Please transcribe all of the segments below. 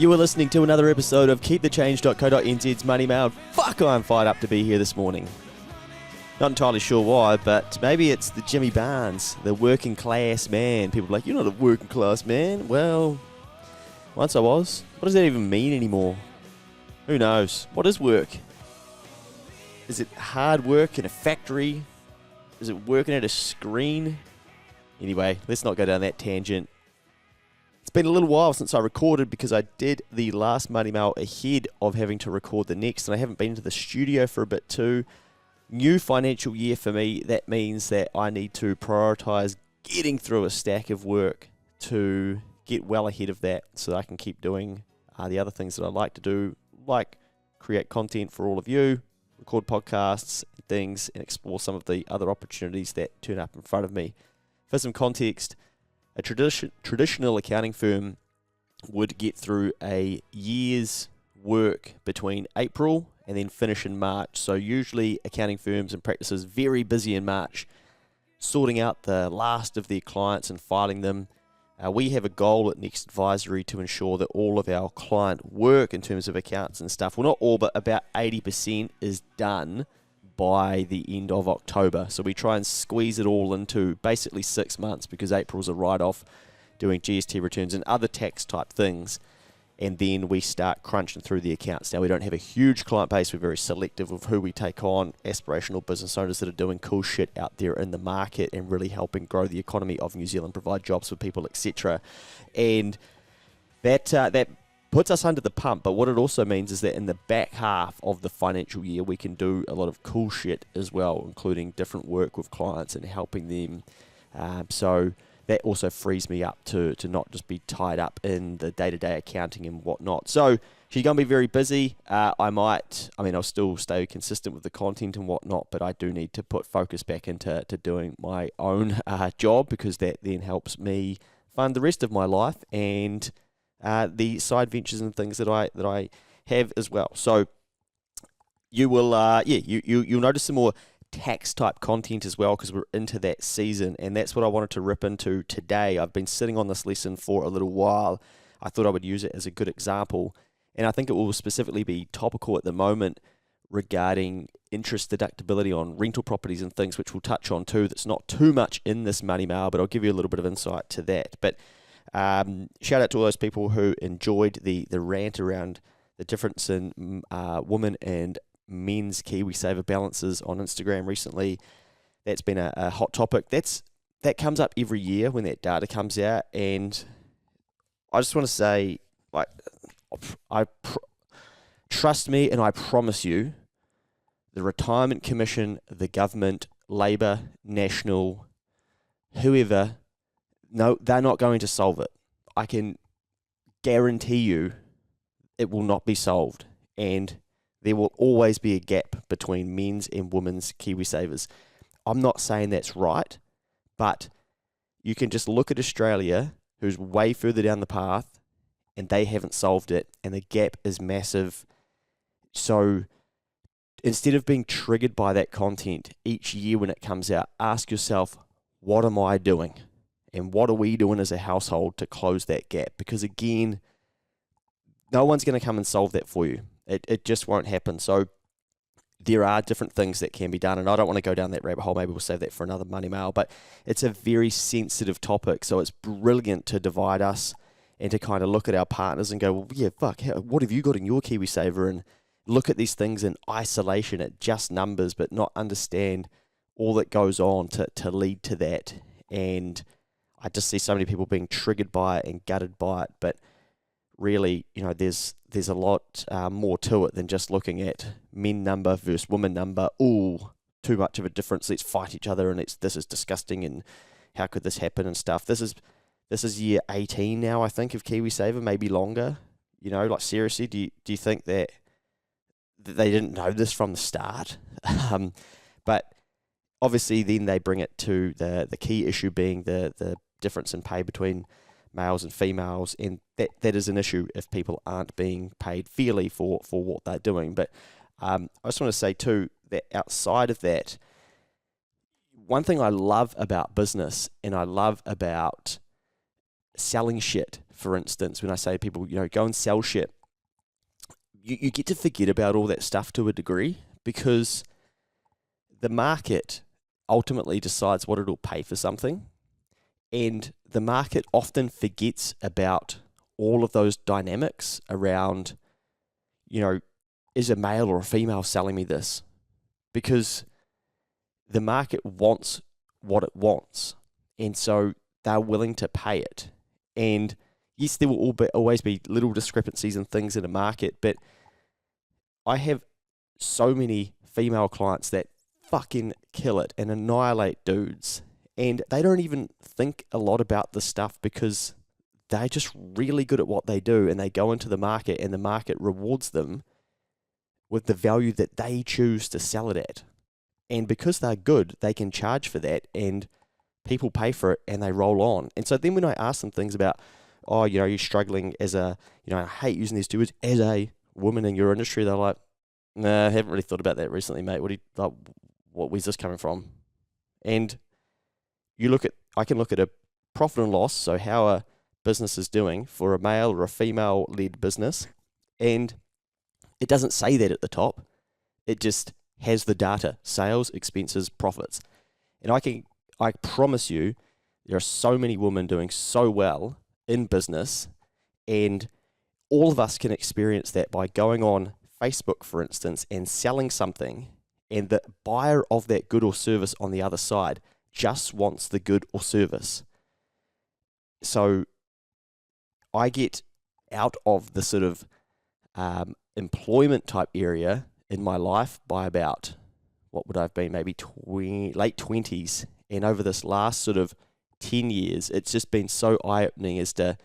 You are listening to another episode of KeepTheChange.co.nz's Money Mail. Fuck, I'm fired up to be here this morning. Not entirely sure why, but maybe it's the Jimmy Barnes, the working class man. People are like, you're not a working class man. Well, once I was. What does that even mean anymore? Who knows? What is work? Is it hard work in a factory? Is it working at a screen? Anyway, let's not go down that tangent. It's been a little while since I recorded because I did the last Money Mail ahead of having to record the next, and I haven't been to the studio for a bit too. New financial year for me, that means that I need to prioritise getting through a stack of work to get well ahead of that so that I can keep doing the other things that I like to do, like create content for all of you, record podcasts and things, and explore some of the other opportunities that turn up in front of me. For some context, a traditional accounting firm would get through a year's work between April and then finish in March. So usually accounting firms and practices very busy in March, sorting out the last of their clients and filing them. We have a goal at Next Advisory to ensure that all of our client work in terms of accounts and stuff, well, not all, but about 80% is done by the end of October. So we try and squeeze it all into basically 6 months because April's a write-off, doing GST returns and other tax type things. And then we start crunching through the accounts. Now, we don't have a huge client base. We're very selective of who we take on, aspirational business owners that are doing cool shit out there in the market and really helping grow the economy of New Zealand, provide jobs for people, etc. And that puts us under the pump, but what it also means is that in the back half of the financial year, we can do a lot of cool shit as well, including different work with clients and helping them. So that also frees me up to not just be tied up in the day-to-day accounting and whatnot. So she's going to be very busy. I'll still stay consistent with the content and whatnot, but I do need to put focus back into doing my own job because that then helps me fund the rest of my life and the side ventures and things that I have as well. So you will, you'll notice some more tax type content as well because we're into that season, and that's what I wanted to rip into today. I've been sitting on this lesson for a little while. I thought I would use it as a good example, and I think it will specifically be topical at the moment regarding interest deductibility on rental properties and things, which we'll touch on too. That's not too much in this Money Mail, but I'll give you a little bit of insight to that. But shout out to all those people who enjoyed the rant around the difference in women and men's KiwiSaver balances on Instagram recently. That's been a hot topic. That comes up every year when that data comes out, and I just want to say, like, trust me, and I promise you, the Retirement Commission, the government, Labour, National, whoever, no, they're not going to solve it. I can guarantee you it will not be solved, and there will always be a gap between men's and women's KiwiSavers. I'm not saying that's right, but you can just look at Australia, who's way further down the path, and they haven't solved it, and the gap is massive. So instead of being triggered by that content each year when it comes out, ask yourself, what am I doing? And what are we doing as a household to close that gap? Because again, no one's going to come and solve that for you. It just won't happen. So there are different things that can be done, and I don't want to go down that rabbit hole. Maybe we'll save that for another Money Mail, but it's a very sensitive topic, so it's brilliant to divide us and to kind of look at our partners and go, well, yeah, fuck, what have you got in your KiwiSaver? And look at these things in isolation at just numbers, but not understand all that goes on to lead to that. And I just see so many people being triggered by it and gutted by it, but really, there's a lot more to it than just looking at men number versus woman number. Ooh, too much of a difference. Let's fight each other, and this is disgusting, and how could this happen and stuff. This is year 18 now, I think, of KiwiSaver, maybe longer. Like seriously, do you think that they didn't know this from the start? But obviously, then they bring it to the key issue being the difference in pay between males and females, and that is an issue if people aren't being paid fairly for what they're doing. But I just want to say too that outside of that, one thing I love about business and I love about selling shit for instance, when I say to people, go and sell shit, you get to forget about all that stuff to a degree, because the market ultimately decides what it'll pay for something. And the market often forgets about all of those dynamics around, is a male or a female selling me this? Because the market wants what it wants. And so they're willing to pay it. And yes, there will always be little discrepancies and things in a market, but I have so many female clients that fucking kill it and annihilate dudes. And they don't even think a lot about the stuff because they're just really good at what they do, and they go into the market and the market rewards them with the value that they choose to sell it at. And because they're good, they can charge for that, and people pay for it and they roll on. And so then when I ask them things about, you're struggling as I hate using these two words, as a woman in your industry, they're like, nah, I haven't really thought about that recently, mate. Where's this coming from? And I can look at a profit and loss, so how a business is doing for a male or a female-led business, and it doesn't say that at the top. It just has the data: sales, expenses, profits. And I promise you, there are so many women doing so well in business, and all of us can experience that by going on Facebook, for instance, and selling something, and the buyer of that good or service on the other side just wants the good or service. So I get out of the sort of employment type area in my life by about, what would I have been, maybe late 20s. And over this last sort of 10 years, it's just been so eye-opening as to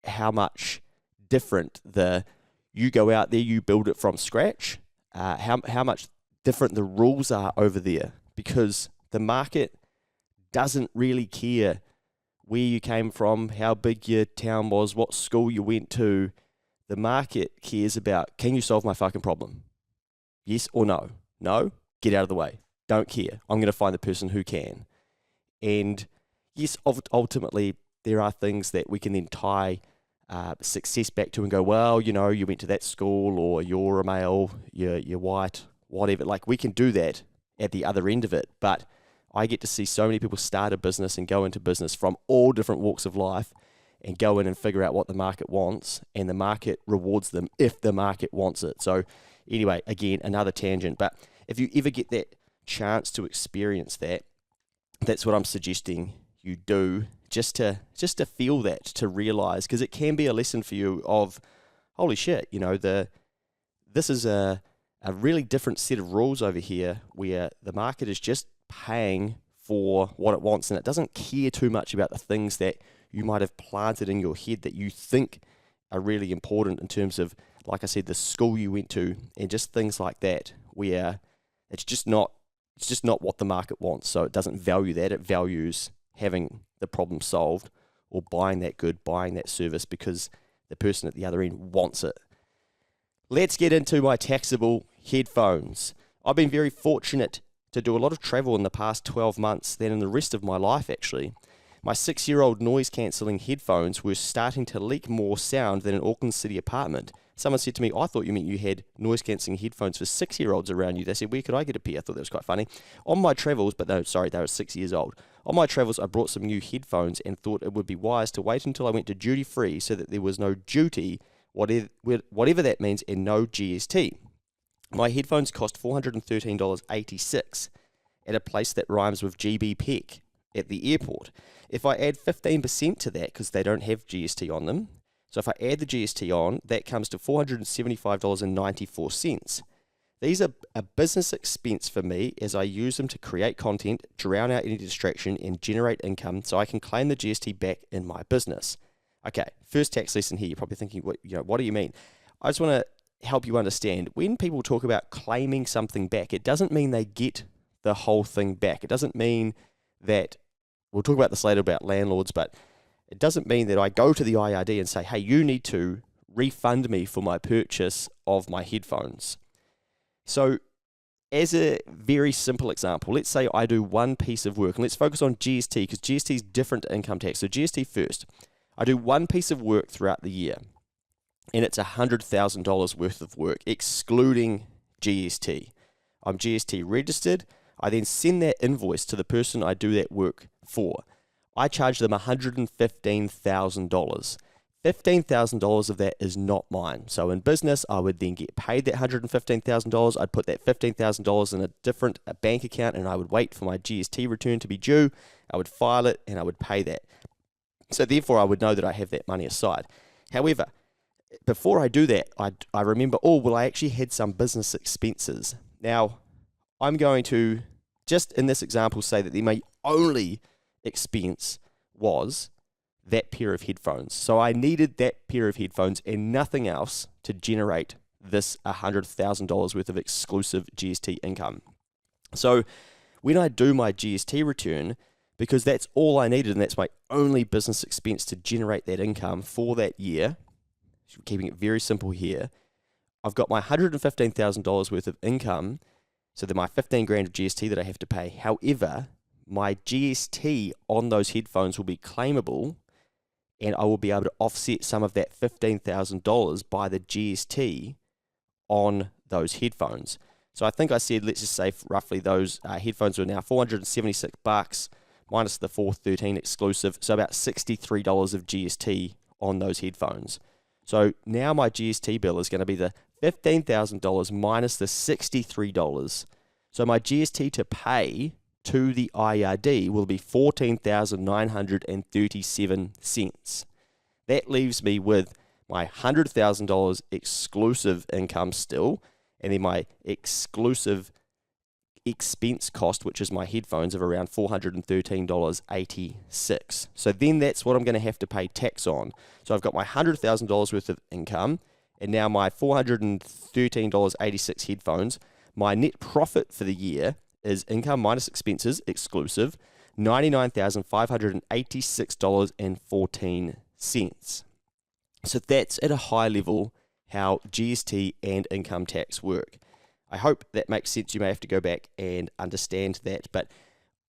how much different you go out there, you build it from scratch, how much different the rules are over there, because the market doesn't really care where you came from, how big your town was, what school you went to. The market cares about, can you solve my fucking problem? Yes or no? No? Get out of the way. Don't care. I'm going to find the person who can. And yes, ultimately, there are things that we can then tie success back to and go, well, you went to that school, or you're a male, you're white, whatever. Like, we can do that at the other end of it. But I get to see so many people start a business and go into business from all different walks of life and go in and figure out what the market wants, and the market rewards them if the market wants it. So anyway, again, another tangent. But if you ever get that chance to experience that, that's what I'm suggesting you do, just to feel that, to realize, because it can be a lesson for you of, holy shit, this is a really different set of rules over here, where the market is just paying for what it wants, and it doesn't care too much about the things that you might have planted in your head that you think are really important, in terms of, like I said, the school you went to, and just things like that, where it's just not what the market wants. So it doesn't value that. It values having the problem solved, or buying that good, buying that service, because the person at the other end wants it. Let's get into my taxable headphones. I've been very fortunate to do a lot of travel in the past 12 months than in the rest of my life, actually. My 6-year-old noise-cancelling headphones were starting to leak more sound than an Auckland City apartment. Someone said to me, I thought you meant you had noise-cancelling headphones for 6-year-olds around you. They said, where could I get a pair? I thought that was quite funny. On my travels, but no, sorry, they were 6 years old. On my travels, I brought some new headphones and thought it would be wise to wait until I went to duty-free so that there was no duty, whatever that means, and no GST. My headphones cost $413.86 at a place that rhymes with GB Peck at the airport. If I add 15% to that, because they don't have GST on them, so if I add the GST on, that comes to $475.94. These are a business expense for me, as I use them to create content, drown out any distraction, and generate income, so I can claim the GST back in my business. Okay, first tax lesson here. You're probably thinking, what do you mean? I just want to help you understand, when people talk about claiming something back, it doesn't mean they get the whole thing back. It doesn't mean that, we'll talk about this later about landlords, but it doesn't mean that I go to the IRD and say, hey, you need to refund me for my purchase of my headphones. So as a very simple example, let's say I do one piece of work, and let's focus on GST, because GST is different to income tax. So GST first. I do one piece of work throughout the year, and it's $100,000 worth of work, excluding GST. I'm GST registered. I then send that invoice to the person I do that work for. I charge them $115,000. $15,000 of that is not mine. So in business, I would then get paid that $115,000. I'd put that $15,000 in a different bank account, and I would wait for my GST return to be due. I would file it, and I would pay that. So therefore, I would know that I have that money aside. However, before I do that, I remember, I actually had some business expenses. Now, I'm going to, just in this example, say that my only expense was that pair of headphones. So I needed that pair of headphones and nothing else to generate this $100,000 worth of exclusive GST income. So when I do my GST return, because that's all I needed and that's my only business expense to generate that income for that year, keeping it very simple here, I've got my $115,000 worth of income, so then my 15 grand of GST that I have to pay. However, my GST on those headphones will be claimable, and I will be able to offset some of that $15,000 by the GST on those headphones. So I think I said, let's just say roughly those headphones are now $476 minus the $413 exclusive, so about $63 of GST on those headphones. So now my GST bill is going to be the $15,000 minus the $63. So my GST to pay to the IRD will be $14,937. That leaves me with my $100,000 exclusive income still, and then my exclusive expense cost, which is my headphones, of around $413.86. So then that's what I'm going to have to pay tax on. So I've got my $100,000 worth of income, and now my $413.86 headphones. My net profit for the year is income minus expenses exclusive, $99,586.14. So that's at a high level how GST and income tax work. I hope that makes sense. You may have to go back and understand that, but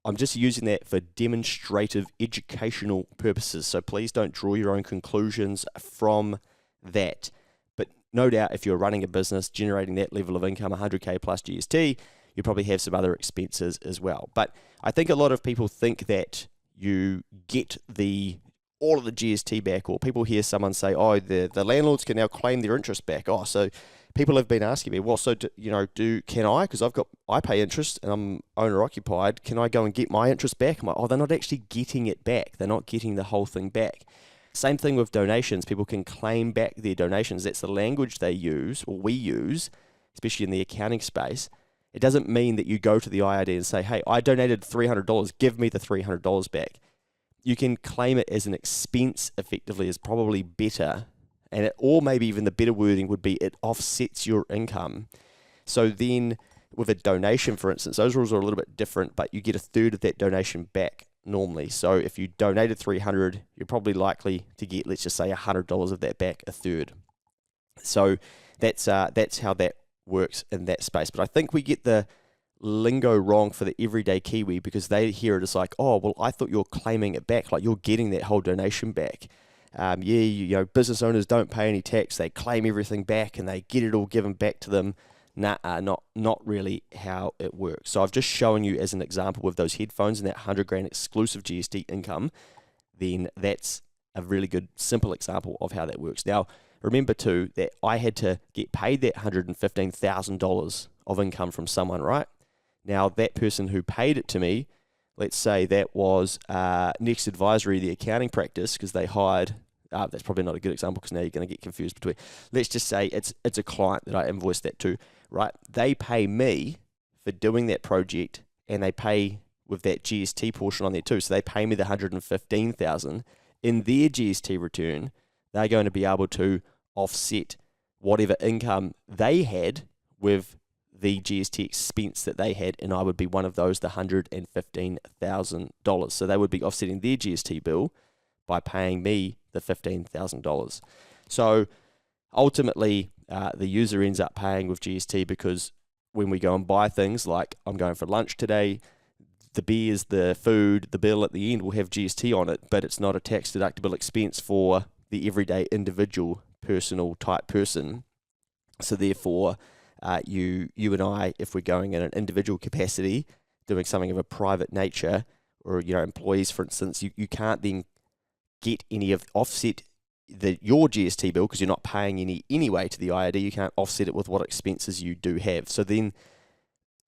I'm just using that for demonstrative educational purposes. So please don't draw your own conclusions from that. But no doubt if you're running a business generating that level of income, 100K plus GST, you probably have some other expenses as well. But I think a lot of people think that you get all of the GST back, or people hear someone say, oh, the landlords can now claim their interest back. Oh, so people have been asking me, well, so can I? Because I pay interest and I'm owner occupied. Can I go and get my interest back? I'm like, oh, they're not actually getting it back. They're not getting the whole thing back. Same thing with donations. People can claim back their donations. That's the language they use, or we use, especially in the accounting space. It doesn't mean that you go to the IRD and say, hey, I donated $300, give me the $300 back. You can claim it as an expense, effectively, is probably better. Or maybe even the better wording would be it offsets your income. So then with a donation, for instance, those rules are a little bit different, but you get a third of that donation back normally. So if you donated $300, you're probably likely to get, let's just say, $100 of that back, a third. So that's how that works in that space. But I think we get the lingo wrong for the everyday Kiwi, because they hear it as like, oh, well, I thought you're claiming it back, like you're getting that whole donation back. Business owners don't pay any tax, they claim everything back and they get it all given back to them. Not really how it works. So I've just shown you as an example with those headphones and that 100 grand exclusive GST income, then that's a really good simple example of how that works. Now, remember too that I had to get paid that $115,000 of income from someone, right? Now, that person who paid it to me, let's say that was Next Advisory, the accounting practice, because they hired, that's probably not a good example because now you're going to get confused between, let's just say it's a client that I invoiced that to, right? They pay me for doing that project, and they pay with that GST portion on there too. So they pay me the $115,000. In their GST return, they're going to be able to offset whatever income they had with the GST expense that they had, and I would be one of those, the $115,000. So they would be offsetting their GST bill by paying me the $15,000. So ultimately, the user ends up paying with GST, because when we go and buy things, like I'm going for lunch today, the beers, the food, the bill at the end will have GST on it, but it's not a tax deductible expense for the everyday individual personal type person. So therefore, you and I, if we're going in an individual capacity, doing something of a private nature, or employees, for instance, you can't then get any of offset your GST bill because you're not paying any anyway to the IRD. You can't offset it with what expenses you do have. So then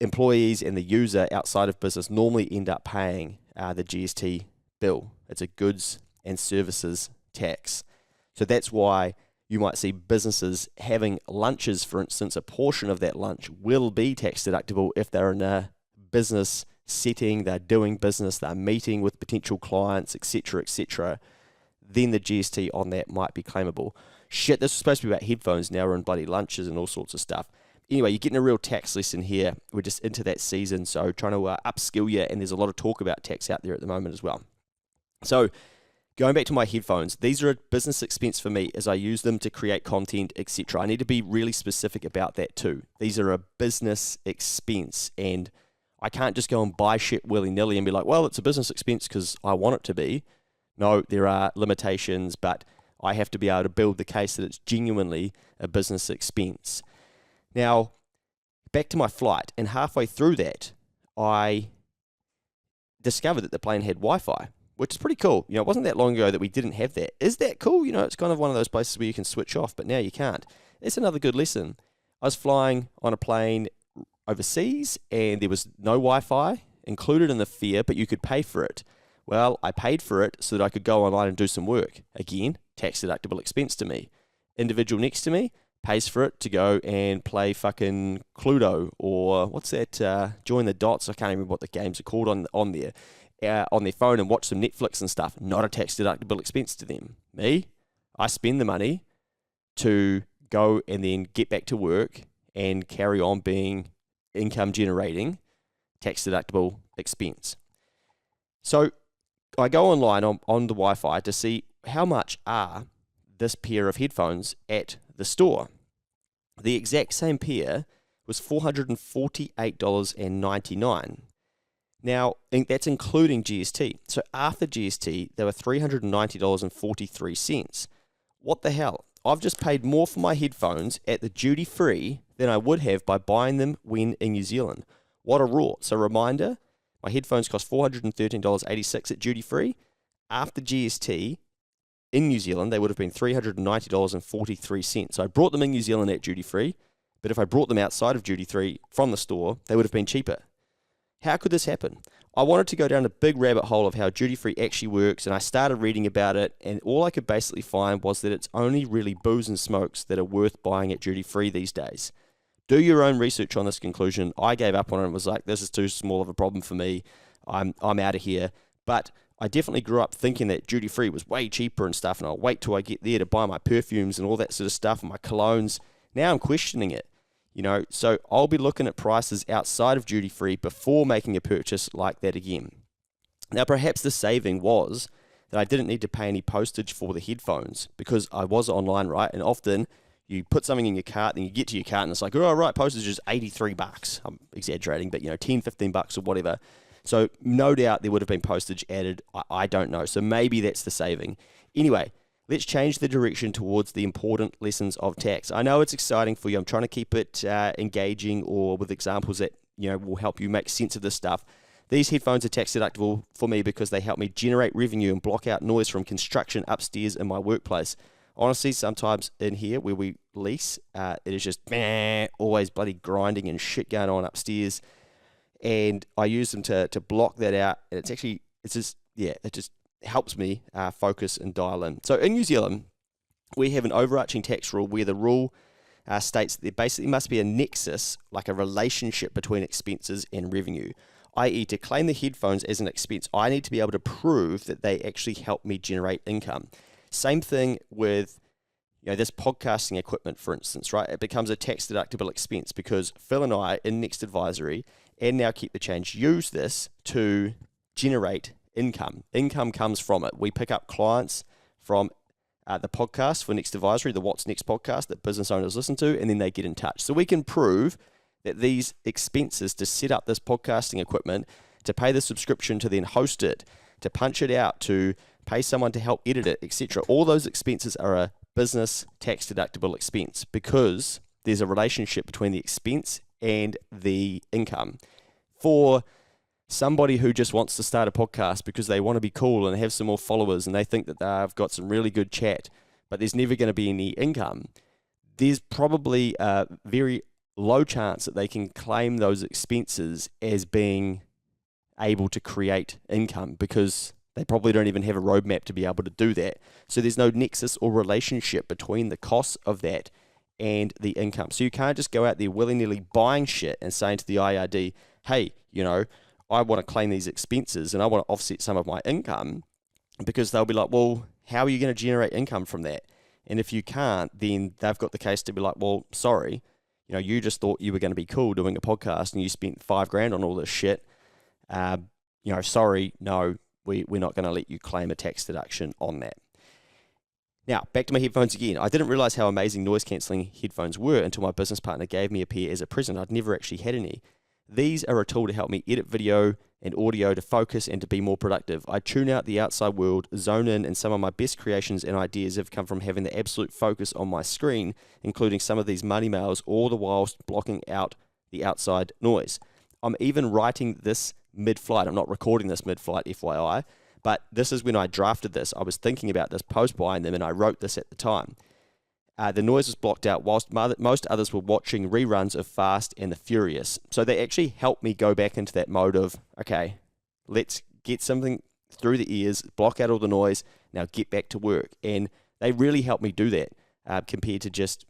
employees and the user outside of business normally end up paying the GST bill. It's a goods and services tax. So that's why you might see businesses having lunches, for instance. A portion of that lunch will be tax deductible if they're in a business setting, they're doing business, they're meeting with potential clients, etc., etc. Then the GST on that might be claimable. Shit, this was supposed to be about headphones. Now we're in bloody lunches and all sorts of stuff. Anyway, you're getting a real tax lesson here. We're just into that season, so trying to upskill you, and there's a lot of talk about tax out there at the moment as well. So going back to my headphones, these are a business expense for me as I use them to create content, etc. I need to be really specific about that too. These are a business expense, and I can't just go and buy shit willy-nilly and be like, well, it's a business expense because I want it to be. No, there are limitations, but I have to be able to build the case that it's genuinely a business expense. Now, back to my flight, and halfway through that, I discovered that the plane had Wi-Fi, which is pretty cool. It wasn't that long ago that we didn't have that. Is that cool? It's kind of one of those places where you can switch off, but now you can't. It's another good lesson. I was flying on a plane overseas, and there was no Wi-Fi included in the fare, but you could pay for it. Well, I paid for it so that I could go online and do some work. Again, tax deductible expense to me. Individual next to me pays for it to go and play fucking Cluedo, or what's that, Join the Dots, I can't remember what the games are called on their phone, and watch some Netflix and stuff. Not a tax deductible expense to them. Me, I spend the money to go and then get back to work and carry on being income generating, tax deductible expense. So I go online on the Wi-Fi to see how much are this pair of headphones at the store. The exact same pair was $448.99. Now, that's including GST. So after GST, they were $390.43. What the hell? I've just paid more for my headphones at the duty free than I would have by buying them when in New Zealand. What a rort. So reminder, my headphones cost $413.86 at duty free. After GST, in New Zealand, they would have been $390.43. So I brought them in New Zealand at duty free, but if I brought them outside of duty free from the store, they would have been cheaper. How could this happen? I wanted to go down a big rabbit hole of how duty free actually works, and I started reading about it, and all I could basically find was that it's only really booze and smokes that are worth buying at duty free these days. Do your own research on this conclusion. I gave up on it and was like, this is too small of a problem for me. I'm out of here. But I definitely grew up thinking that duty free was way cheaper and stuff, and I'll wait till I get there to buy my perfumes and all that sort of stuff and my colognes. Now I'm questioning it. So I'll be looking at prices outside of duty free before making a purchase like that again. Now, perhaps the saving was that I didn't need to pay any postage for the headphones because I was online, right? And often you put something in your cart, then you get to your cart and it's like, oh, right, postage is $83. I'm exaggerating, but $10, $15 or whatever. So no doubt there would have been postage added. I don't know. So maybe that's the saving. Anyway, let's change the direction towards the important lessons of tax. I know it's exciting for you. I'm trying to keep it engaging or with examples that will help you make sense of this stuff. These headphones are tax deductible for me because they help me generate revenue and block out noise from construction upstairs in my workplace. Honestly, sometimes in here where we lease, it is just always bloody grinding and shit going on upstairs. And I use them to block that out. And it just helps me focus and dial in. So in New Zealand, we have an overarching tax rule where the rule states that there basically must be a nexus, like a relationship between expenses and revenue. I.e., to claim the headphones as an expense, I need to be able to prove that they actually help me generate income. Same thing with this podcasting equipment, for instance, right? It becomes a tax deductible expense because Phil and I in Next Advisory and now Keep the Change use this to generate income. Income comes from it. We pick up clients from the podcast for Next Advisory, the What's Next podcast that business owners listen to, and then they get in touch. So we can prove that these expenses to set up this podcasting equipment to pay the subscription to then host it, to punch it out, to pay someone to help edit it, etc. All those expenses are a business tax deductible expense because there's a relationship between the expense and the income. For somebody who just wants to start a podcast because they want to be cool and have some more followers and they think that they've got some really good chat, but there's never going to be any income, there's probably a very low chance that they can claim those expenses as being able to create income because they probably don't even have a roadmap to be able to do that. So there's no nexus or relationship between the costs of that and the income. So you can't just go out there willy-nilly buying shit and saying to the IRD, hey, I want to claim these expenses and I want to offset some of my income, because they'll be like, well, how are you going to generate income from that? And if you can't, then they've got the case to be like, well, sorry, you just thought you were going to be cool doing a podcast and you spent $5,000 on all this shit. Sorry, no, we're not going to let you claim a tax deduction on that. Now, back to my headphones again. I didn't realize how amazing noise-cancelling headphones were until my business partner gave me a pair as a present. I'd never actually had any. These are a tool to help me edit video and audio, to focus and to be more productive. I tune out the outside world, zone in, and some of my best creations and ideas have come from having the absolute focus on my screen, including some of these money mails, all the whilst blocking out the outside noise. I'm even writing this mid-flight. I'm not recording this mid-flight, FYI, but this is when I drafted this. I was thinking about this post buying them, and I wrote this at the time. The noise was blocked out whilst most others were watching reruns of Fast and the Furious. So they actually helped me go back into that mode of, okay, let's get something through the ears, block out all the noise, now get back to work. And they really helped me do that compared to just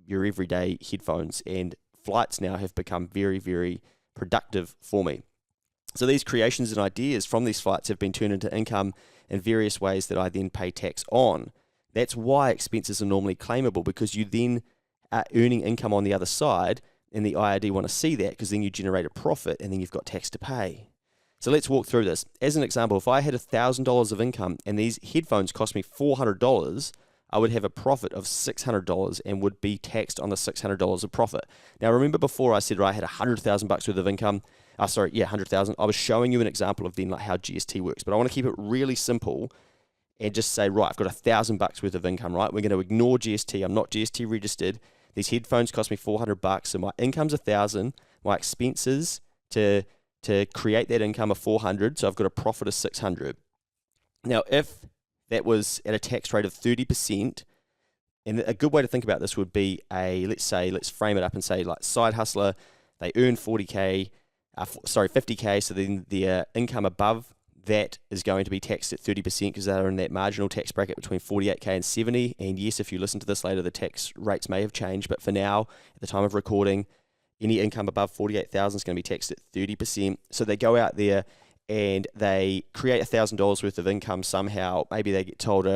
your everyday headphones. And flights now have become very, very productive for me. So these creations and ideas from these flights have been turned into income in various ways that I then pay tax on. That's why expenses are normally claimable, because you then are earning income on the other side, and the IRD want to see that because then you generate a profit and then you've got tax to pay. So let's walk through this. As an example, if I had $1,000 of income and these headphones cost me $400, I would have a profit of $600 and would be taxed on the $600 of profit. Now, remember before I said I had $100,000 worth of income? 100,000. I was showing you an example of then like how GST works, but I want to keep it really simple and just say, right, I've got $1,000 worth of income, right? We're going to ignore GST. I'm not GST registered. These headphones cost me $400, so my income's $1,000. My expenses to create that income are $400, so I've got a profit of $600. Now, if that was at a tax rate of 30%, and a good way to think about this would be let's frame it up and say like side hustler, they earn 50K, so then their income above that is going to be taxed at 30% because they're in that marginal tax bracket between 48K and 70. And yes, if you listen to this later, the tax rates may have changed, but for now, at the time of recording, any income above 48,000 is going to be taxed at 30%. So they go out there and they create $1,000 worth of income somehow. Maybe they get told,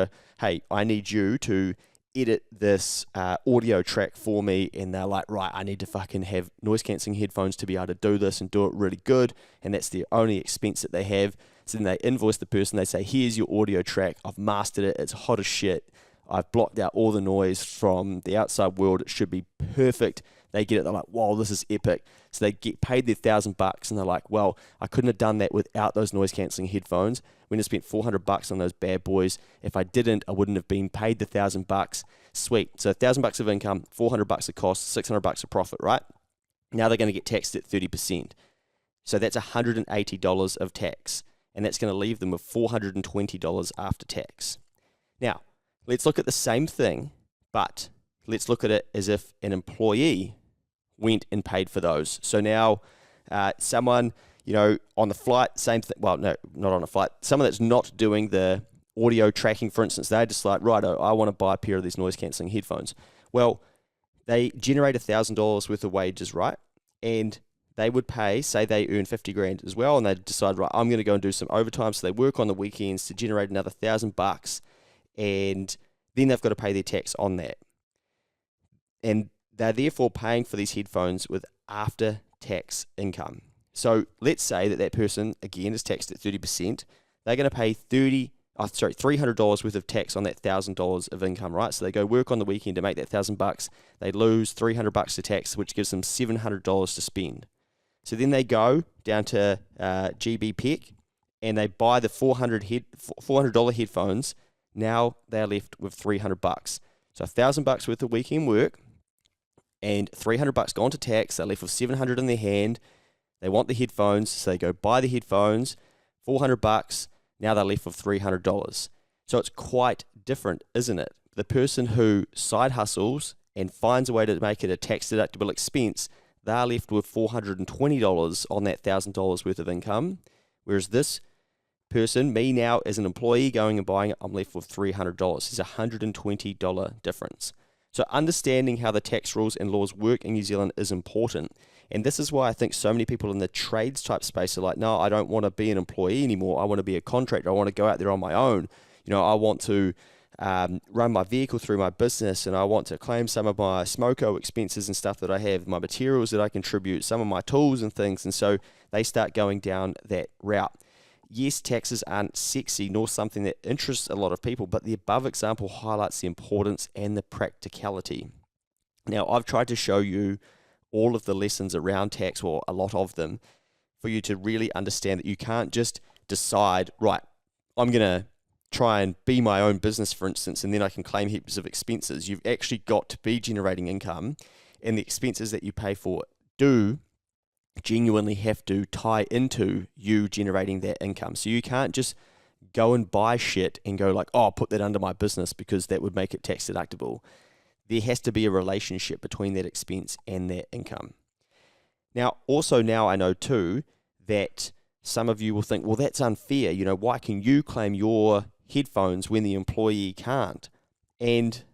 hey, I need you to edit this audio track for me, and they're like, right, I need to fucking have noise cancelling headphones to be able to do this and do it really good, and that's the only expense that they have. So then they invoice the person, they say, here's your audio track, I've mastered it, it's hot as shit, I've blocked out all the noise from the outside world, it should be perfect. They get it, they're like, whoa, this is epic. So they get paid their $1,000 and they're like, well, I couldn't have done that without those noise cancelling headphones. We just spent $400 on those bad boys. If I didn't, I wouldn't have been paid the $1,000. Sweet. So $1,000 of income, $400 of cost, $600 of profit, right? Now they're going to get taxed at 30%. So that's $180 of tax. And that's going to leave them with $420 after tax. Now, let's look at the same thing, but let's look at it as if an employee went and paid for those. So now someone, on the flight, same thing. Well, no, not on a flight. Someone that's not doing the audio tracking, for instance, they're just like, right, I want to buy a pair of these noise cancelling headphones. Well, they generate $1,000 worth of wages, right? And they would pay, say they earn 50 grand as well, and they decide, right, I'm going to go and do some overtime. So they work on the weekends to generate another $1,000, and then they've got to pay their tax on that. And they're therefore paying for these headphones with after-tax income. So let's say that person, again, is taxed at 30%. They're going to pay $300 worth of tax on that $1,000 of income, right? So they go work on the weekend to make that $1,000. They lose $300 to tax, which gives them $700 to spend. So then they go down to GB Peck and they buy the $400 headphones. Now they're left with $300. So $1,000 worth of weekend work and $300 gone to tax. They're left with $700 in their hand. They want the headphones, so they go buy the headphones, $400. Now they're left with $300. So it's quite different, isn't it? The person who side hustles and finds a way to make it a tax-deductible expense, they're left with $420 on that $1,000 worth of income, whereas this person, me now as an employee going and buying it, I'm left with $300. There's a $120 difference. So understanding how the tax rules and laws work in New Zealand is important. And this is why I think so many people in the trades type space are like, no, I don't want to be an employee anymore. I want to be a contractor. I want to go out there on my own. I want to run my vehicle through my business, and I want to claim some of my smoko expenses and stuff that I have, my materials that I contribute, some of my tools and things. And so they start going down that route. Yes, taxes aren't sexy nor something that interests a lot of people, but the above example highlights the importance and the practicality. Now, I've tried to show you all of the lessons around tax, or a lot of them, for you to really understand that you can't just decide, right, I'm going to try and be my own business, for instance, and then I can claim heaps of expenses. You've actually got to be generating income, and the expenses that you pay for do genuinely have to tie into you generating that income. So you can't just go and buy shit and go like, oh, I'll put that under my business because that would make it tax deductible. There has to be a relationship between that expense and that income. Now I know too that some of you will think, well, that's unfair. Why can you claim your headphones when the employee can't? And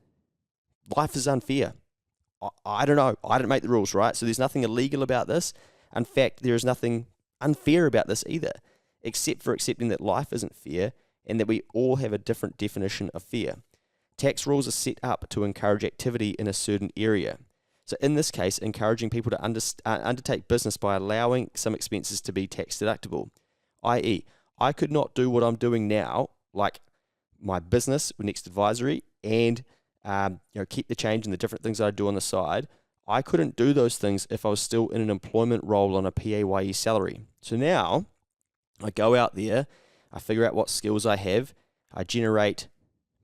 life is unfair. I don't know. I didn't make the rules, right? So there's nothing illegal about this. In fact, there is nothing unfair about this either, except for accepting that life isn't fair and that we all have a different definition of fair. Tax rules are set up to encourage activity in a certain area. So in this case, encouraging people to undertake business by allowing some expenses to be tax deductible, i.e., I could not do what I'm doing now, like my business with Next Advisory, and keep the change and the different things that I do on the side. I couldn't do those things if I was still in an employment role on a PAYE salary. So now I go out there, I figure out what skills I have, I generate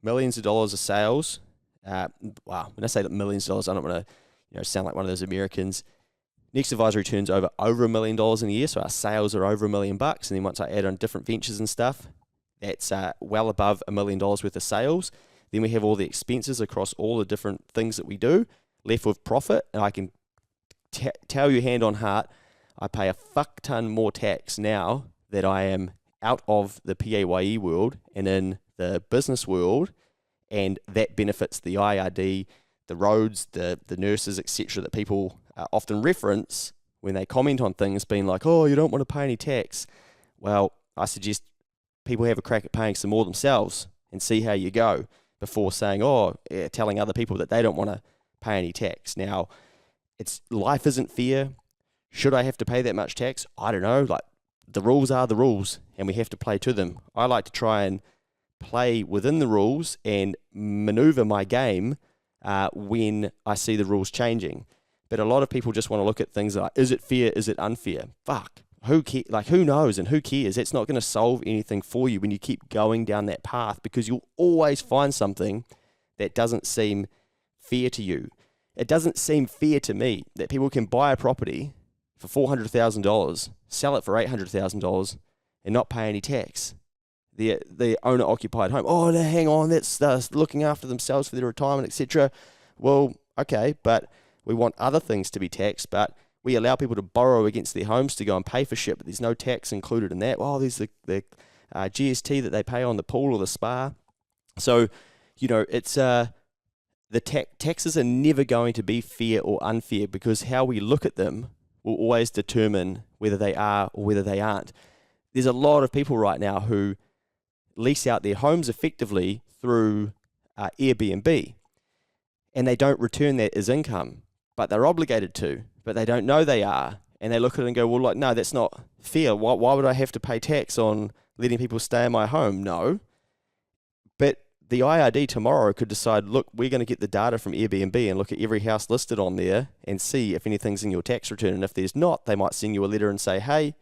millions of dollars of sales. When I say that millions of dollars, I don't want to sound like one of those Americans. Next Advisory turns over $1 million in a year, so our sales are over $1 million. And then once I add on different ventures and stuff, that's well above $1 million worth of sales. Then we have all the expenses across all the different things that we do, left with profit, and I can tell you hand on heart, I pay a fuck ton more tax now that I am out of the PAYE world and in the business world, and that benefits the IRD, the roads, the nurses, etc. that people often reference when they comment on things, being like, oh, you don't want to pay any tax. Well, I suggest people have a crack at paying some more themselves and see how you go before saying, telling other people that they don't want to pay any tax. Now, life isn't fair. Should I have to pay that much tax? I don't know. Like, the rules are the rules, and we have to play to them. I like to try and play within the rules and maneuver my game when I see the rules changing. But a lot of people just want to look at things like, is it fair? Is it unfair? Fuck. Who knows and who cares? That's not going to solve anything for you when you keep going down that path, because you'll always find something that doesn't seem fair to you. It doesn't seem fair to me that people can buy a property for $400,000, sell it for $800,000, and not pay any tax. The owner-occupied home. Oh, no, hang on, that's looking after themselves for their retirement, etc. Well, okay, but we want other things to be taxed, but we allow people to borrow against their homes to go and pay for shit, but there's no tax included in that. Well, there's the GST that they pay on the pool or the spa. So, it's the taxes are never going to be fair or unfair, because how we look at them will always determine whether they are or whether they aren't. There's a lot of people right now who lease out their homes effectively through Airbnb, and they don't return that as income, but they're obligated to, but they don't know they are, and they look at it and go, well, like, no, that's not fair. Why would I have to pay tax on letting people stay in my home? No. But the IRD tomorrow could decide, look, we're going to get the data from Airbnb and look at every house listed on there and see if anything's in your tax return. And if there's not, they might send you a letter and say, hey,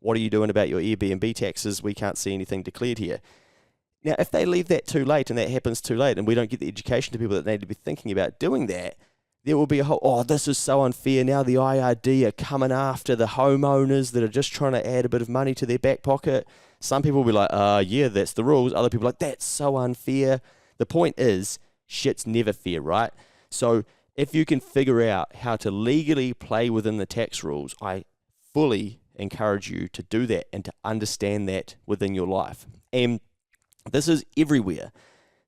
what are you doing about your Airbnb taxes? We can't see anything declared here. Now, if they leave that too late and that happens too late and we don't get the education to people that need to be thinking about doing that, there will be a whole, oh, this is so unfair. Now the IRD are coming after the homeowners that are just trying to add a bit of money to their back pocket. Some people will be like, yeah, that's the rules. Other people are like, that's so unfair. The point is, shit's never fair, right? So if you can figure out how to legally play within the tax rules, I fully encourage you to do that and to understand that within your life. And this is everywhere.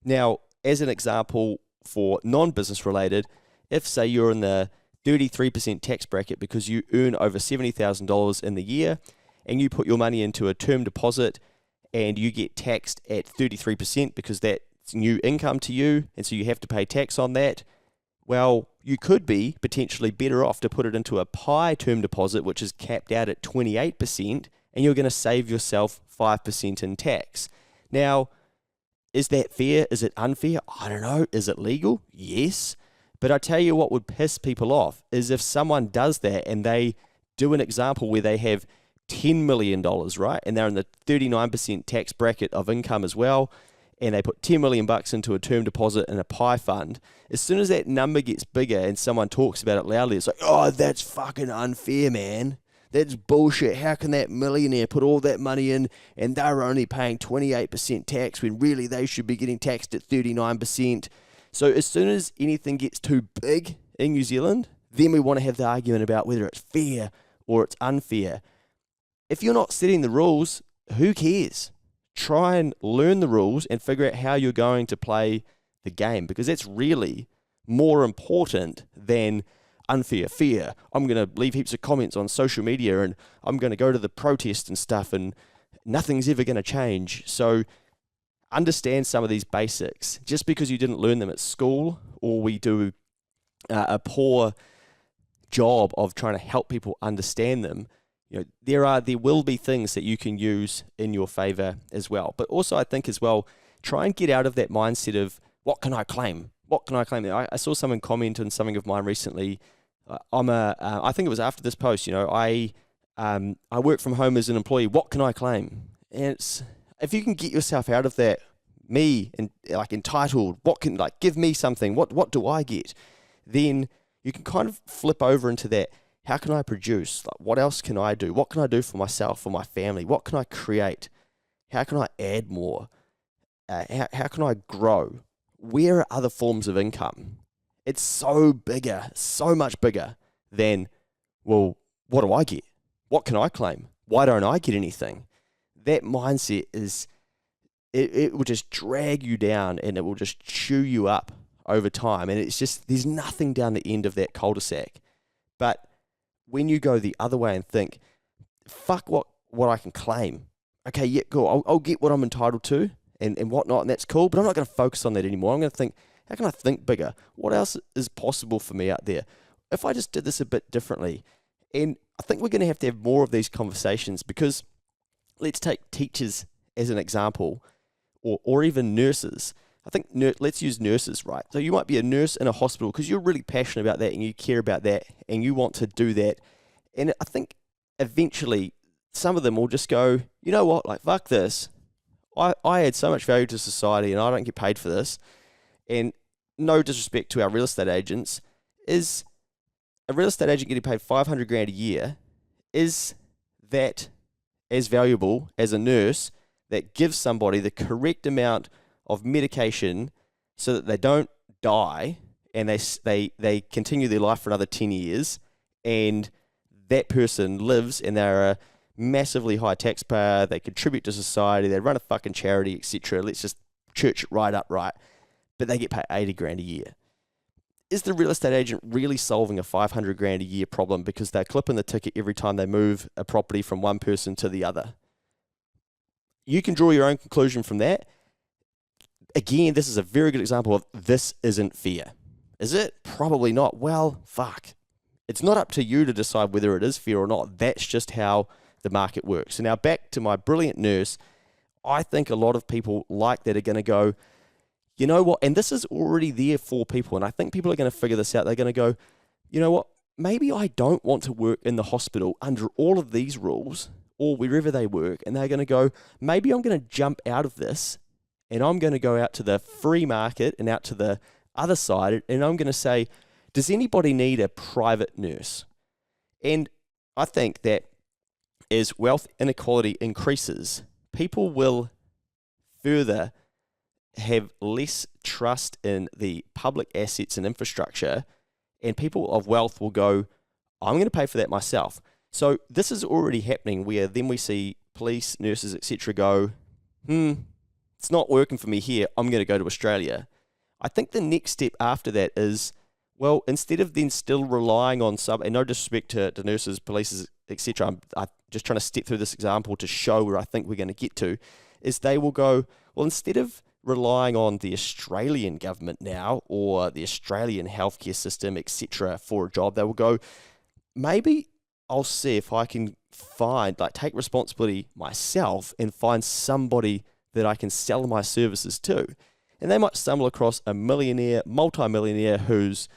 Now, as an example for non-business related, if say you're in the 33% tax bracket because you earn over $70,000 in the year and you put your money into a term deposit and you get taxed at 33% because that's new income to you and so you have to pay tax on that, well, you could be potentially better off to put it into a PI term deposit, which is capped out at 28%, and you're going to save yourself 5% in tax. Now, is that fair? Is it unfair? I don't know. Is it legal? Yes. But I tell you what would piss people off is if someone does that and they do an example where they have $10 million, right? And they're in the 39% tax bracket of income as well, and they put $10 million into a term deposit in a PI fund. As soon as that number gets bigger and someone talks about it loudly, it's like, oh, that's fucking unfair, man. That's bullshit. How can that millionaire put all that money in and they're only paying 28% tax when really they should be getting taxed at 39%? So as soon as anything gets too big in New Zealand, then we want to have the argument about whether it's fair or it's unfair. If you're not setting the rules, who cares? Try and learn the rules and figure out how you're going to play the game, because that's really more important than unfair, fair. I'm going to leave heaps of comments on social media and I'm going to go to the protest and stuff and nothing's ever going to change. So understand some of these basics. Just because you didn't learn them at school, or we do a poor job of trying to help people understand them, you know, there will be things that you can use in your favor as well. But also I think as well, try and get out of that mindset of what can I claim? What can I claim? I saw someone comment on something of mine recently. I think it was after this post, you know, I work from home as an employee. What can I claim? And it's, if you can get yourself out of that, me and like entitled, what can, like, give me something, what do I get? Then you can kind of flip over into that. How can I produce? Like, what else can I do? What can I do for myself, for my family? What can I create? How can I add more? How can I grow? Where are other forms of income? It's so bigger, so much bigger than, well, what do I get? What can I claim? Why don't I get anything? That mindset is, it will just drag you down and it will just chew you up over time. And it's just, there's nothing down the end of that cul-de-sac. But when you go the other way and think, fuck what I can claim. Okay, yeah, cool. I'll get what I'm entitled to and whatnot, and that's cool. But I'm not going to focus on that anymore. I'm going to think, how can I think bigger? What else is possible for me out there? If I just did this a bit differently, and I think we're going to have more of these conversations, because let's take teachers as an example, or even nurses. I think let's use nurses, right? So you might be a nurse in a hospital because you're really passionate about that and you care about that and you want to do that. And I think eventually some of them will just go, you know what, like, fuck this. I add so much value to society and I don't get paid for this. And no disrespect to our real estate agents, is a real estate agent getting paid $500,000 a year, is that as valuable as a nurse that gives somebody the correct amount of medication so that they don't die and they continue their life for another 10 years, and that person lives and they're a massively high taxpayer, they contribute to society, they run a fucking charity, etc. Let's just church it right up, right? But they get paid $80,000 a year. Is the real estate agent really solving a $500,000 a year problem because they're clipping the ticket every time they move a property from one person to the other? You can draw your own conclusion from that. Again, this is a very good example of this isn't fair. Is it? Probably not. Well, fuck. It's not up to you to decide whether it is fair or not. That's just how the market works. So now back to my brilliant nurse. I think a lot of people like that are going to go, you know what? And this is already there for people. And I think people are going to figure this out. They're going to go, you know what? Maybe I don't want to work in the hospital under all of these rules or wherever they work. And they're going to go, maybe I'm going to jump out of this and I'm going to go out to the free market and out to the other side. And I'm going to say, does anybody need a private nurse? And I think that as wealth inequality increases, people will further have less trust in the public assets and infrastructure, and people of wealth will go, I'm going to pay for that myself. So this is already happening where then we see police, nurses, etc. go, it's not working for me here, I'm going to go to Australia. I think the next step after that is, well, instead of then still relying on and no disrespect to nurses, police, etc., I'm just trying to step through this example to show where I think we're going to get to, is they will go, well, instead of relying on the Australian government now or the Australian healthcare system, etc., for a job, they will go, maybe I'll see if I can take responsibility myself and find somebody that I can sell my services to. And they might stumble across a millionaire, multi-millionaire whose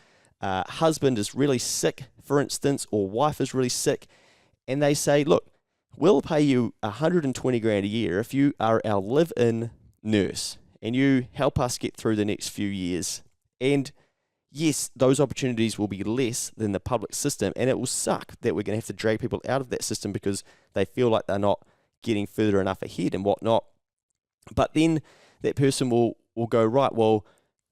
husband is really sick, for instance, or wife is really sick, and they say, look, we'll pay you 120 grand a year if you are our live-in nurse and you help us get through the next few years. And yes, those opportunities will be less than the public system, and it will suck that we're going to have to drag people out of that system because they feel like they're not getting further enough ahead and whatnot. But then that person will go, right, well,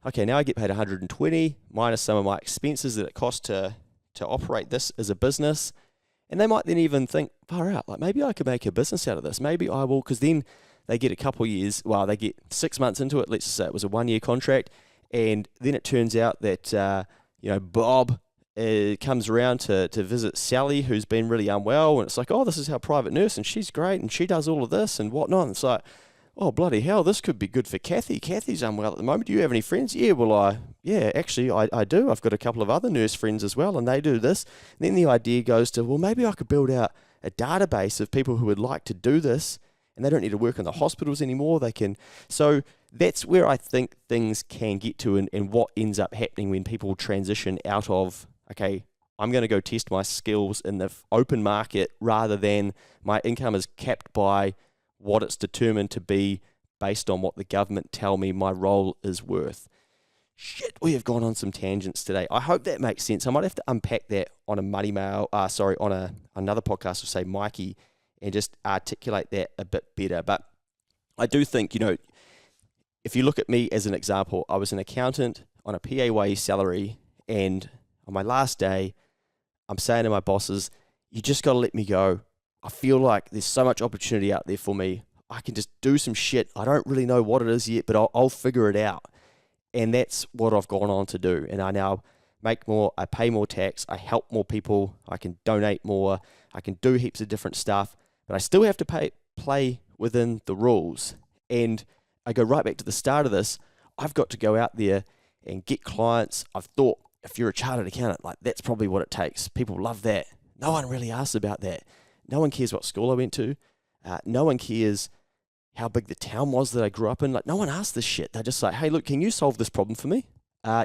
okay, now I get paid 120 minus some of my expenses that it costs to operate this as a business. And they might then even think, far out, like maybe I could make a business out of this. Maybe I will, because then they get a couple years, well, they get 6 months into it. Let's say it was a 1 year contract. And then it turns out that, Bob comes around to visit Sally, who's been really unwell. And it's like, oh, this is our private nurse and she's great and she does all of this and whatnot. And it's like, oh, bloody hell, this could be good for Kathy. Kathy's unwell at the moment. Do you have any friends? Yeah, well, actually, I do. I've got a couple of other nurse friends as well, and they do this. And then the idea goes to, well, maybe I could build out a database of people who would like to do this, and they don't need to work in the hospitals anymore. They can. So that's where I think things can get to and what ends up happening when people transition out of, okay, I'm going to go test my skills in the open market rather than my income is capped by what it's determined to be based on what the government tell me my role is worth. Shit, we have gone on some tangents today. I hope that makes sense. I might have to unpack that on a another podcast with, say, Mikey, and just articulate that a bit better. But I do think, if you look at me as an example, I was an accountant on a PAYE salary, and on my last day, I'm saying to my bosses, you just got to let me go. I feel like there's so much opportunity out there for me. I can just do some shit. I don't really know what it is yet, but I'll figure it out. And that's what I've gone on to do. And I now make more, I pay more tax, I help more people, I can donate more, I can do heaps of different stuff, but I still have to play within the rules. And I go right back to the start of this. I've got to go out there and get clients. I've thought, if you're a chartered accountant, like that's probably what it takes. People love that. No one really asks about that. No one cares what school I went to. No one cares how big the town was that I grew up in. Like, no one asks this shit. They're just like, hey, look, can you solve this problem for me?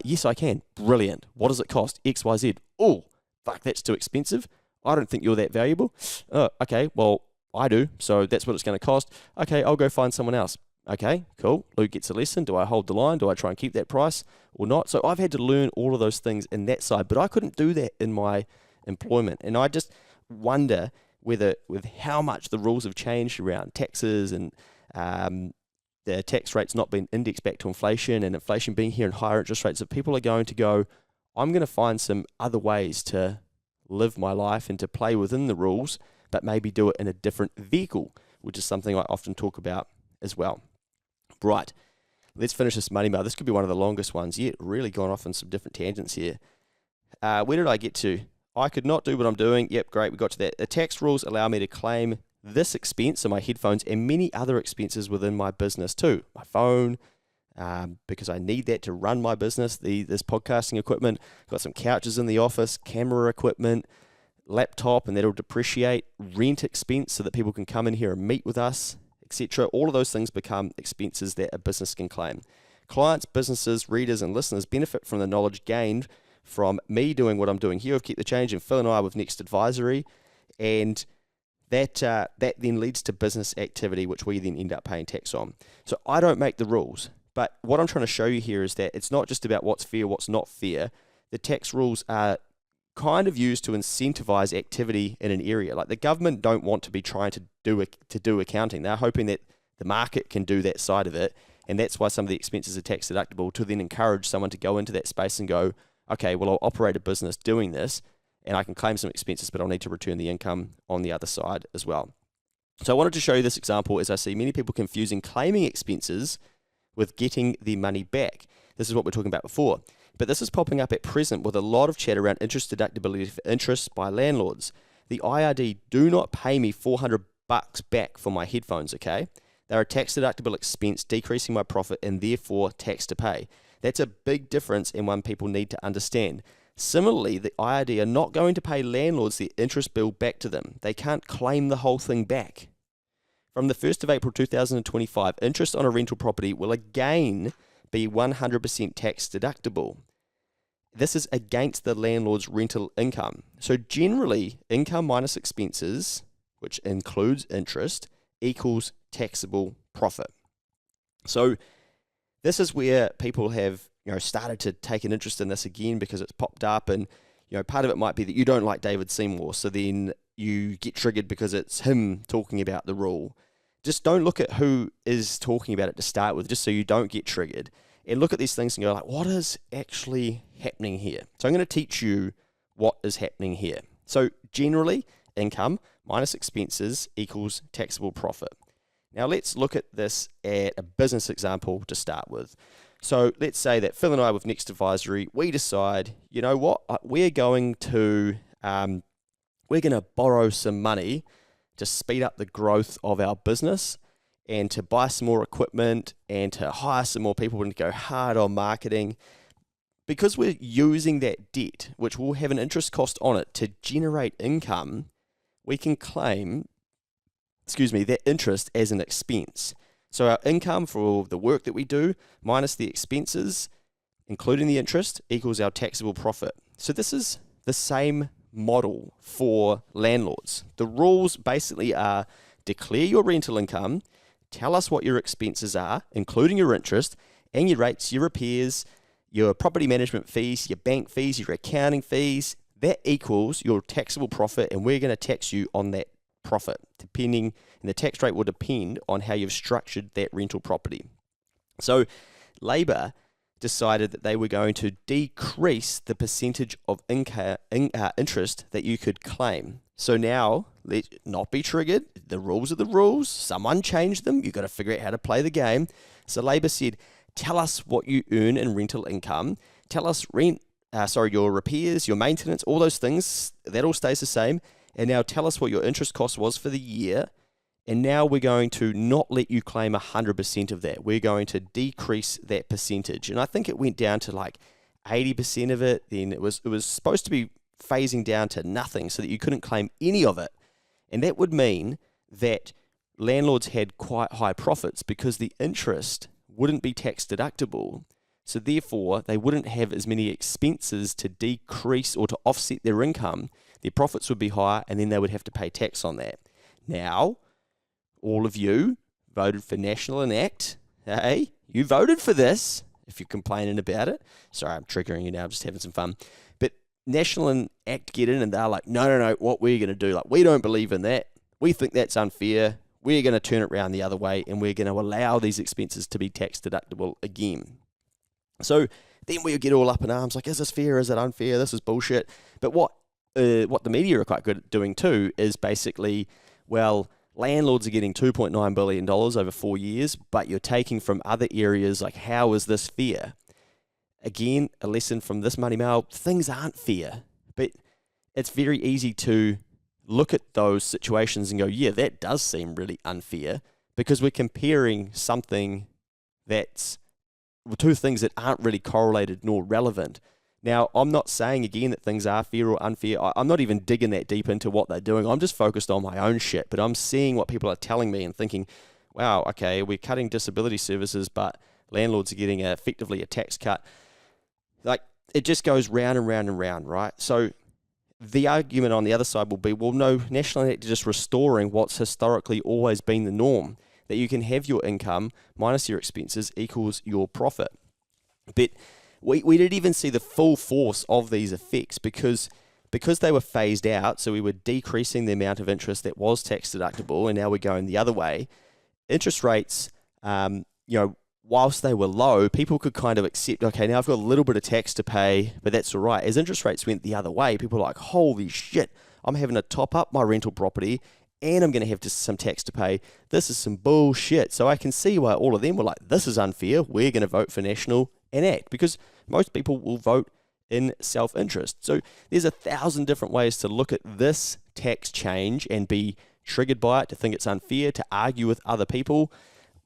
Yes, I can. Brilliant. What does it cost? X, Y, Z. Oh, fuck, that's too expensive. I don't think you're that valuable. Okay, well, I do. So that's what it's going to cost. Okay, I'll go find someone else. Okay, cool. Luke gets a lesson. Do I hold the line? Do I try and keep that price or not? So I've had to learn all of those things in that side, but I couldn't do that in my employment. And I just wonder whether with how much the rules have changed around taxes and the tax rates not being indexed back to inflation and inflation being here and higher interest rates, that people are going to go, I'm going to find some other ways to live my life and to play within the rules, but maybe do it in a different vehicle, which is something I often talk about as well. Right, let's finish this money mail. This could be one of the longest ones yet. Really gone off on some different tangents here. Where did I get to? I could not do what I'm doing. Yep, great, we got to that. The tax rules allow me to claim this expense, so my headphones, and many other expenses within my business too. My phone, because I need that to run my business, this podcasting equipment. Got some couches in the office, camera equipment, laptop, and that'll depreciate. Rent expense so that people can come in here and meet with us, etc. All of those things become expenses that a business can claim. Clients, businesses, readers, and listeners benefit from the knowledge gained from me doing what I'm doing here with Keep the Change, and Phil and I with Next Advisory, and that then leads to business activity, which we then end up paying tax on. So I don't make the rules, but what I'm trying to show you here is that it's not just about what's fair, what's not fair. The tax rules are kind of used to incentivize activity in an area. Like the government don't want to be trying to do accounting. They're hoping that the market can do that side of it, and that's why some of the expenses are tax deductible, to then encourage someone to go into that space and go, okay, well, I'll operate a business doing this, and I can claim some expenses, but I'll need to return the income on the other side as well. So I wanted to show you this example as I see many people confusing claiming expenses with getting the money back. This is what we're talking about before. But this is popping up at present with a lot of chat around interest deductibility for interest by landlords. The IRD do not pay me $400 back for my headphones, okay? They're a tax deductible expense, decreasing my profit and therefore tax to pay. That's a big difference and one people need to understand. Similarly, the IRD are not going to pay landlords their interest bill back to them. They can't claim the whole thing back. From the 1st of April 2025, interest on a rental property will again be 100% tax deductible. This is against the landlord's rental income. So generally, income minus expenses, which includes interest, equals taxable profit. So this is where people have started to take an interest in this again because it's popped up, and part of it might be that you don't like David Seymour, so then you get triggered because it's him talking about the rule. Just don't look at who is talking about it to start with, just so you don't get triggered. And look at these things and go like, what is actually happening here? So I'm going to teach you what is happening here. So generally, income minus expenses equals taxable profit. Now let's look at this at a business example to start with. So let's say that Phil and I with Next Advisory, we decide, you know what, we're going to borrow some money to speed up the growth of our business and to buy some more equipment and to hire some more people and to go hard on marketing. Because we're using that debt, which will have an interest cost on it, to generate income, we can claim, that interest as an expense. So our income for the work that we do minus the expenses, including the interest, equals our taxable profit. So this is the same model for landlords. The rules basically are: declare your rental income, tell us what your expenses are, including your interest, and your rates, your repairs, your property management fees, your bank fees, your accounting fees. That equals your taxable profit, and we're going to tax you on that profit, and the tax rate will depend on how you've structured that rental property. So Labor decided that they were going to decrease the percentage of interest that you could claim. So now, let's not be triggered. The rules are the rules. Someone changed them. You've got to figure out how to play the game. So Labor said, tell us what you earn in rental income. Tell us your repairs, your maintenance, all those things. That all stays the same. And now tell us what your interest cost was for the year. And now we're going to not let you claim 100% of that. We're going to decrease that percentage. And I think it went down to like 80% of it. Then it was supposed to be phasing down to nothing so that you couldn't claim any of it. And that would mean that landlords had quite high profits because the interest wouldn't be tax deductible. So therefore, they wouldn't have as many expenses to decrease or to offset their income. Their profits would be higher, and then they would have to pay tax on that. Now, all of you voted for National Enact. Hey, you voted for this, if you're complaining about it. Sorry, I'm triggering you now, I'm just having some fun. But National Enact get in, and they're like, no, what we're going to do, we don't believe in that. We think that's unfair. We're going to turn it around the other way, and we're going to allow these expenses to be tax deductible again. So then we get all up in arms, like, is this fair? Is it unfair? This is bullshit. But what the media are quite good at doing too is basically, well, landlords are getting $2.9 billion over 4 years, but you're taking from other areas. Like, how is this fair? Again, a lesson from this Money Mail: things aren't fair, but it's very easy to look at those situations and go, yeah, that does seem really unfair, because we're comparing something that's two things that aren't really correlated nor relevant. Now, I'm not saying again that things are fair or unfair. I'm not even digging that deep into what they're doing. I'm just focused on my own shit, but I'm seeing what people are telling me and thinking, wow, okay, we're cutting disability services, but landlords are getting effectively a tax cut. Like, it just goes round and round and round, right? So the argument on the other side will be, well, no, National Act is just restoring what's historically always been the norm, that you can have your income minus your expenses equals your profit. But we didn't even see the full force of these effects because they were phased out, so we were decreasing the amount of interest that was tax deductible, and now we're going the other way. Interest rates, whilst they were low, people could kind of accept, okay, now I've got a little bit of tax to pay, but that's all right. As interest rates went the other way, people were like, holy shit, I'm having to top up my rental property and I'm going to have just some tax to pay. This is some bullshit. So I can see why all of them were like, this is unfair. We're going to vote for National and Act, because most people will vote in self-interest. So there's 1,000 different ways to look at this tax change and be triggered by it, to think it's unfair, to argue with other people.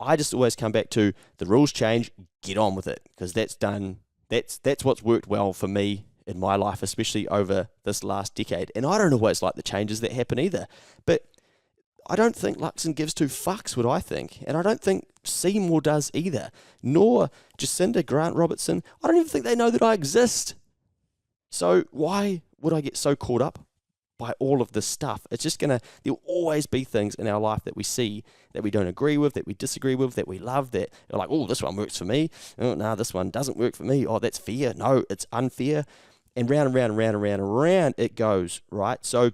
I just always come back to the rules change, get on with it, because that's what's worked well for me in my life, especially over this last decade. And I don't always like the changes that happen either, but I don't think Luxon gives two fucks what I think, and I don't think Seymour does either, nor Jacinda, Grant Robertson. I don't even think they know that I exist. So why would I get so caught up by all of this stuff? It's just there'll always be things in our life that we see that we don't agree with, that we disagree with, that we love, that are like, oh, this one works for me. Oh, no, this one doesn't work for me. Oh, that's fair. No, it's unfair. And round and round and round and round and round it goes, right? So,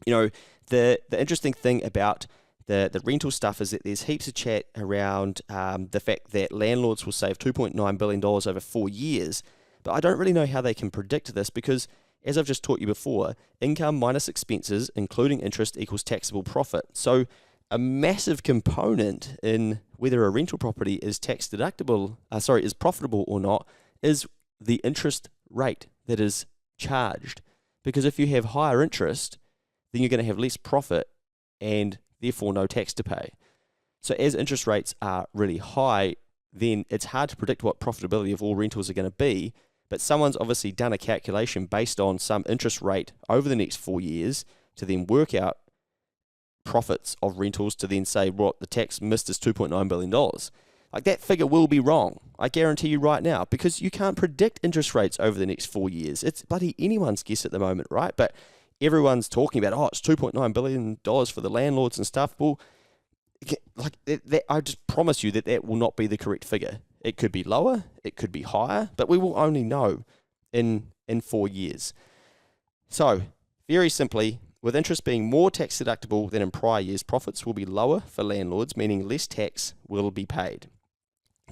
the interesting thing about the rental stuff is that there's heaps of chat around the fact that landlords will save $2.9 billion over 4 years, but I don't really know how they can predict this because, as I've just taught you before, income minus expenses, including interest, equals taxable profit. So a massive component in whether a rental property is is profitable or not, is the interest rate that is charged. Because if you have higher interest, then you're going to have less profit and therefore no tax to pay. So as interest rates are really high, then it's hard to predict what profitability of all rentals are going to be. But someone's obviously done a calculation based on some interest rate over the next 4 years to then work out profits of rentals to then say, what the tax missed is $2.9 billion. Like, that figure will be wrong, I guarantee you right now, because you can't predict interest rates over the next 4 years. It's bloody anyone's guess at the moment, right? But everyone's talking about, it's $2.9 billion for the landlords and stuff. Well, I just promise you that will not be the correct figure. It could be lower, it could be higher, but we will only know in 4 years. So, very simply, with interest being more tax deductible than in prior years, profits will be lower for landlords, meaning less tax will be paid.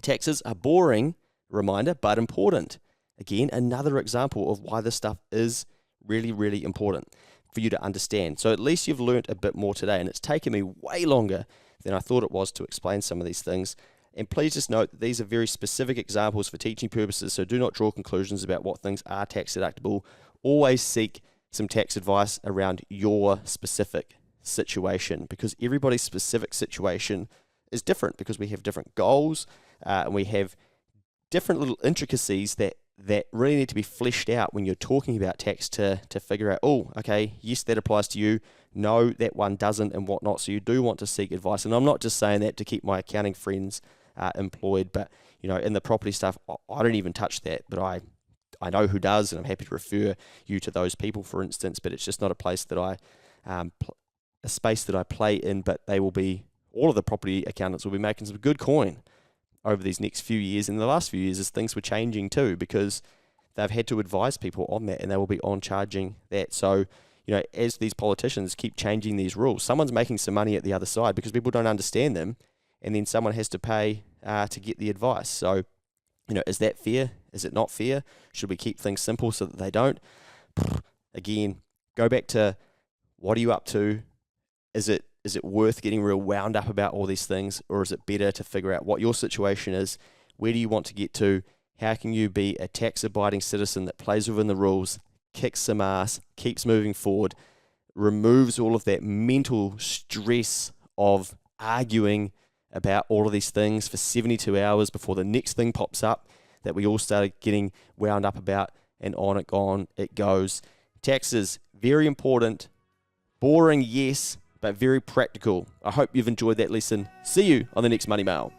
Taxes are boring, reminder, but important. Again, another example of why this stuff is really, really important for you to understand. So at least you've learnt a bit more today, and it's taken me way longer than I thought it was to explain some of these things. And please just note that these are very specific examples for teaching purposes, so do not draw conclusions about what things are tax deductible. Always seek some tax advice around your specific situation, because everybody's specific situation is different, because we have different goals and we have different little intricacies that really need to be fleshed out when you're talking about tax to figure out, oh, okay, yes, that applies to you. No, that one doesn't, and whatnot. So you do want to seek advice. And I'm not just saying that to keep my accounting friends employed, but in the property stuff, I don't even touch that, but I know who does, and I'm happy to refer you to those people, for instance. But it's just not a place that a space that I play in. But all of the property accountants will be making some good coin over these next few years. And the last few years, as things were changing too, because they've had to advise people on that, and they will be on charging that. So, as these politicians keep changing these rules, someone's making some money at the other side because people don't understand them, and then someone has to pay to get the advice. So, is that fair? Is it not fair? Should we keep things simple so that they don't? Again, go back to, what are you up to? Is it worth getting real wound up about all these things, or is it better to figure out what your situation is? Where do you want to get to? How can you be a tax-abiding citizen that plays within the rules, kicks some ass, keeps moving forward, removes all of that mental stress of arguing about all of these things for 72 hours before the next thing pops up that we all started getting wound up about, and on it goes. Taxes, very important. Boring, yes, but very practical. I hope you've enjoyed that lesson. See you on the next Money Mail.